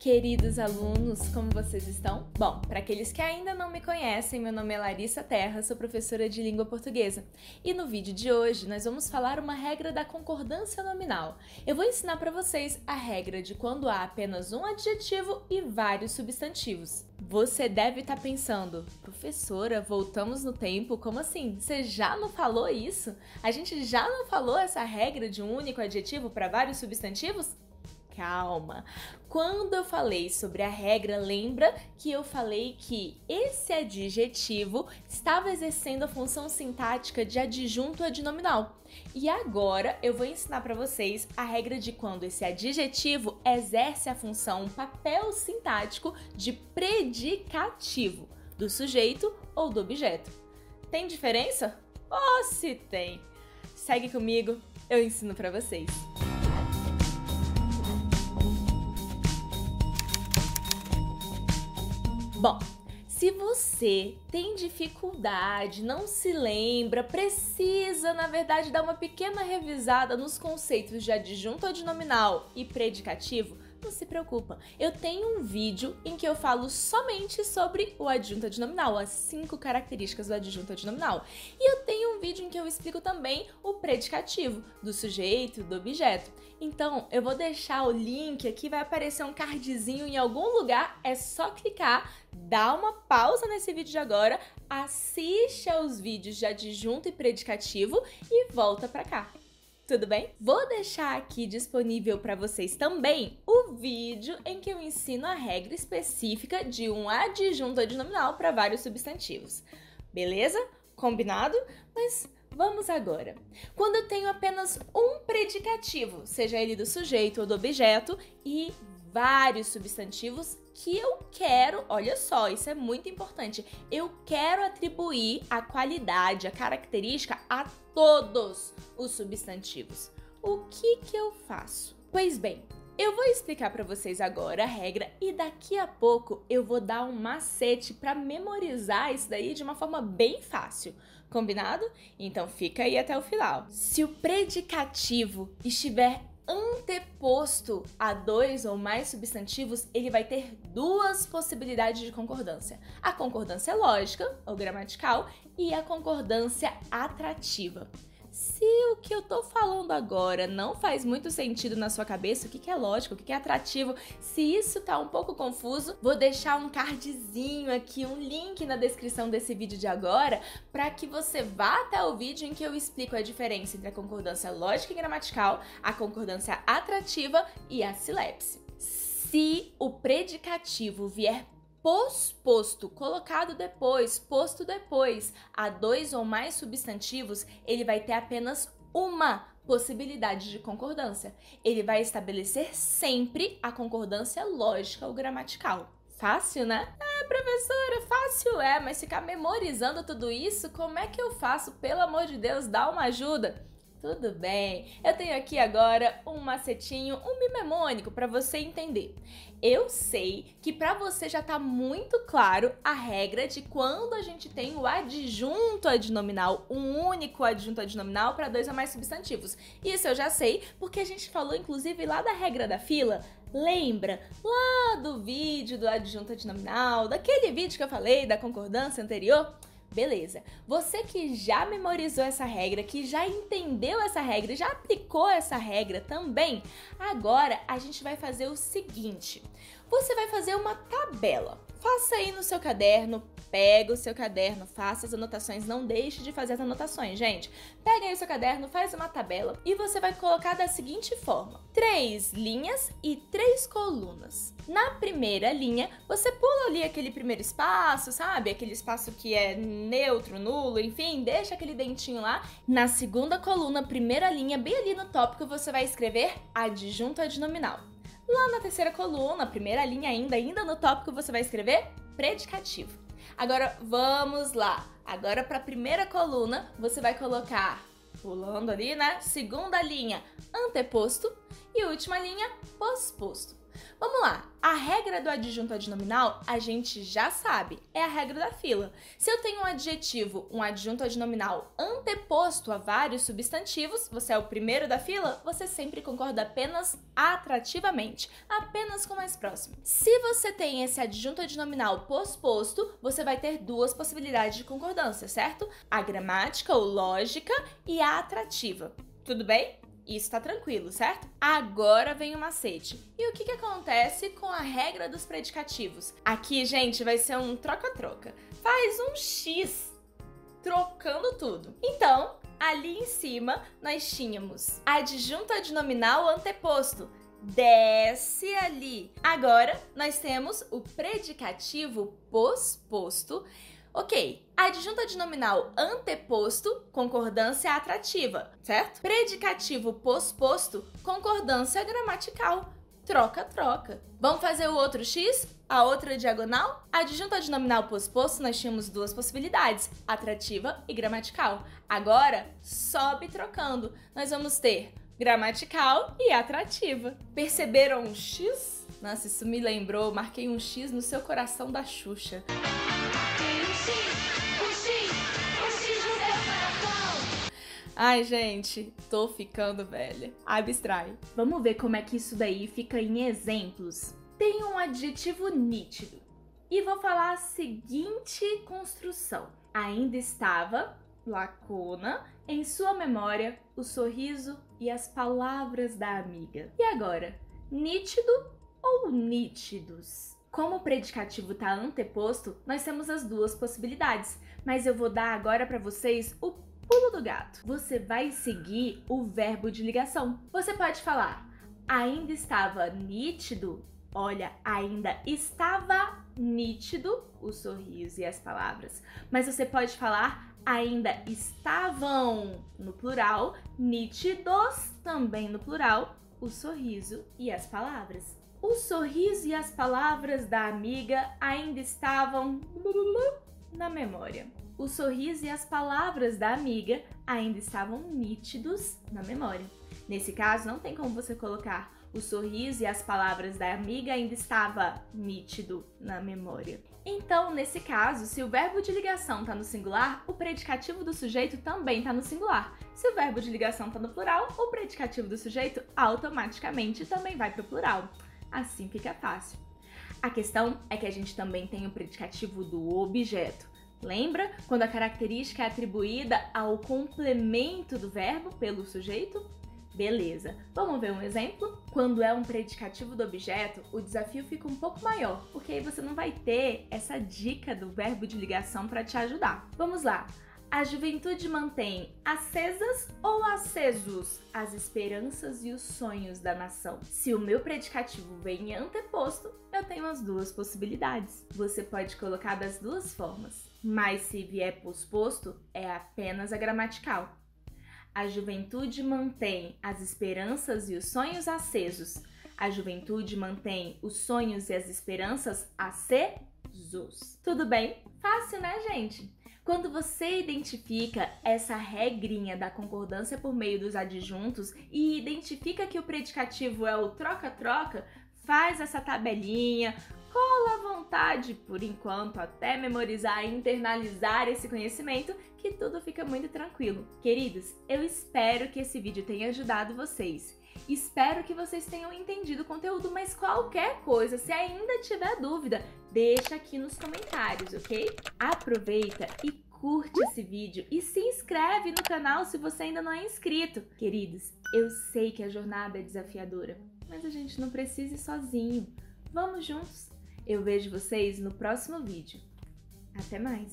Queridos alunos, como vocês estão? Bom, para aqueles que ainda não me conhecem, meu nome é Larissa Terra, sou professora de língua portuguesa. E no vídeo de hoje nós vamos falar uma regra da concordância nominal. Eu vou ensinar para vocês a regra de quando há apenas um adjetivo e vários substantivos. Você deve estar pensando, professora, voltamos no tempo? Como assim? Você já não falou isso? A gente já não falou essa regra de um único adjetivo para vários substantivos? Calma! Quando eu falei sobre a regra, lembra que eu falei que esse adjetivo estava exercendo a função sintática de adjunto adnominal. E agora eu vou ensinar para vocês a regra de quando esse adjetivo exerce a função, um papel sintático de predicativo do sujeito ou do objeto. Tem diferença? Oh, se tem! Segue comigo, eu ensino para vocês. Bom, se você tem dificuldade, não se lembra, precisa, na verdade, dar uma pequena revisada nos conceitos de adjunto adnominal e predicativo, não se preocupa. Eu tenho um vídeo em que eu falo somente sobre o adjunto adnominal, as 5 características do adjunto adnominal. E eu tenho um vídeo em que eu explico também o predicativo, do sujeito, do objeto. Então, eu vou deixar o link aqui, vai aparecer um cardzinho em algum lugar, é só clicar, dá uma pausa nesse vídeo de agora, assiste aos vídeos de adjunto e predicativo e volta pra cá. Tudo bem? Vou deixar aqui disponível para vocês também o vídeo em que eu ensino a regra específica de um adjunto adnominal para vários substantivos. Beleza? Combinado? Mas vamos agora. Quando eu tenho apenas um predicativo, seja ele do sujeito ou do objeto, e vários substantivos que eu quero, olha só, isso é muito importante, eu quero atribuir a qualidade, a característica a todos os substantivos. O que eu faço? Pois bem, eu vou explicar para vocês agora a regra e daqui a pouco eu vou dar um macete para memorizar isso daí de uma forma bem fácil. Combinado? Então fica aí até o final. Se o predicativo estiver anteposto a 2 ou mais substantivos, ele vai ter 2 possibilidades de concordância. A concordância lógica, ou gramatical, e a concordância atrativa. Se o que eu tô falando agora não faz muito sentido na sua cabeça, o que é lógico, o que é atrativo, se isso tá um pouco confuso, vou deixar um cardzinho aqui, um link na descrição desse vídeo de agora, para que você vá até o vídeo em que eu explico a diferença entre a concordância lógica e gramatical, a concordância atrativa e a silepse. Se o predicativo vier posposto, colocado depois, posto depois, a 2 ou mais substantivos, ele vai ter apenas uma possibilidade de concordância. Ele vai estabelecer sempre a concordância lógica ou gramatical. Fácil, né? Professora, fácil mas ficar memorizando tudo isso, como é que eu faço? Pelo amor de Deus, dá uma ajuda! Tudo bem, eu tenho aqui agora um macetinho, um mnemônico para você entender. Eu sei que para você já está muito claro a regra de quando a gente tem o adjunto adnominal, um único adjunto adnominal para 2 ou mais substantivos. Isso eu já sei porque a gente falou inclusive lá da regra da fila. Lembra lá do vídeo do adjunto adnominal, daquele vídeo que eu falei da concordância anterior? Beleza, você que já memorizou essa regra, que já entendeu essa regra, já aplicou essa regra também, agora a gente vai fazer o seguinte, você vai fazer uma tabela. Faça aí no seu caderno, pega o seu caderno, faça as anotações, não deixe de fazer as anotações, gente. Pega aí o seu caderno, faz uma tabela e você vai colocar da seguinte forma: 3 linhas e 3 colunas. Na primeira linha, você pula ali aquele primeiro espaço, sabe? Aquele espaço que é neutro, nulo, enfim, deixa aquele dentinho lá. Na segunda coluna, primeira linha, bem ali no tópico, você vai escrever adjunto adnominal. Lá na terceira coluna, primeira linha ainda no tópico, você vai escrever predicativo. Agora, vamos lá. Agora, para a primeira coluna, você vai colocar, pulando ali, né? Segunda linha, anteposto e última linha, posposto. Vamos lá. A regra regra do adjunto adnominal a gente já sabe, é a regra da fila. Se eu tenho um adjetivo, um adjunto adnominal anteposto a vários substantivos, você é o primeiro da fila, você sempre concorda apenas atrativamente, apenas com o mais próximo. Se você tem esse adjunto adnominal posposto, você vai ter duas possibilidades de concordância, certo? A gramática ou lógica e a atrativa. Tudo bem? Isso tá tranquilo, certo? Agora vem o macete. E o que acontece com a regra dos predicativos? Aqui, gente, vai ser um troca-troca. Faz um X, trocando tudo. Então, ali em cima, nós tínhamos adjunto adnominal anteposto. Desce ali. Agora, nós temos o predicativo posposto. Ok, adjunto adnominal anteposto, concordância atrativa, certo? Predicativo posposto, concordância gramatical, troca-troca. Vamos fazer o outro X? A outra diagonal? Adjunto adnominal posposto, nós tínhamos duas possibilidades, atrativa e gramatical. Agora, sobe trocando. Nós vamos ter gramatical e atrativa. Perceberam um X? Nossa, isso me lembrou, marquei um X no seu coração da Xuxa. Ai, gente, tô ficando velha. Abstrai. Vamos ver como é que isso daí fica em exemplos. Tem um adjetivo nítido. E vou falar a seguinte construção. Ainda estava, lacuna, em sua memória, o sorriso e as palavras da amiga. E agora, nítido ou nítidos? Como o predicativo está anteposto, nós temos as duas possibilidades, mas eu vou dar agora para vocês o pulo do gato. Você vai seguir o verbo de ligação. Você pode falar, ainda estava nítido. Olha, ainda estava nítido o sorriso e as palavras. Mas você pode falar, ainda estavam no plural, nítidos também no plural, o sorriso e as palavras. O sorriso e as palavras da amiga ainda estavam na memória. O sorriso e as palavras da amiga ainda estavam nítidos na memória. Nesse caso, não tem como você colocar o sorriso e as palavras da amiga ainda estava nítido na memória. Então, nesse caso, se o verbo de ligação está no singular, o predicativo do sujeito também está no singular. Se o verbo de ligação está no plural, o predicativo do sujeito automaticamente também vai para o plural. Assim fica fácil. A questão é que a gente também tem o predicativo do objeto. Lembra quando a característica é atribuída ao complemento do verbo pelo sujeito? Beleza, vamos ver um exemplo? Quando é um predicativo do objeto, o desafio fica um pouco maior, porque aí você não vai ter essa dica do verbo de ligação para te ajudar. Vamos lá! A juventude mantém acesas ou acesos as esperanças e os sonhos da nação. Se o meu predicativo vem anteposto, eu tenho as duas possibilidades. Você pode colocar das duas formas, mas se vier posposto, é apenas a gramatical. A juventude mantém as esperanças e os sonhos acesos. A juventude mantém os sonhos e as esperanças acesos. Tudo bem? Fácil, né, gente? Quando você identifica essa regrinha da concordância por meio dos adjuntos e identifica que o predicativo é o troca-troca, faz essa tabelinha, cola à vontade, por enquanto, até memorizar e internalizar esse conhecimento, que tudo fica muito tranquilo. Queridos, eu espero que esse vídeo tenha ajudado vocês. Espero que vocês tenham entendido o conteúdo, mas qualquer coisa, se ainda tiver dúvida, deixa aqui nos comentários, ok? Aproveita e curte esse vídeo e se inscreve no canal se você ainda não é inscrito. Queridos, eu sei que a jornada é desafiadora, mas a gente não precisa ir sozinho. Vamos juntos! Eu vejo vocês no próximo vídeo. Até mais!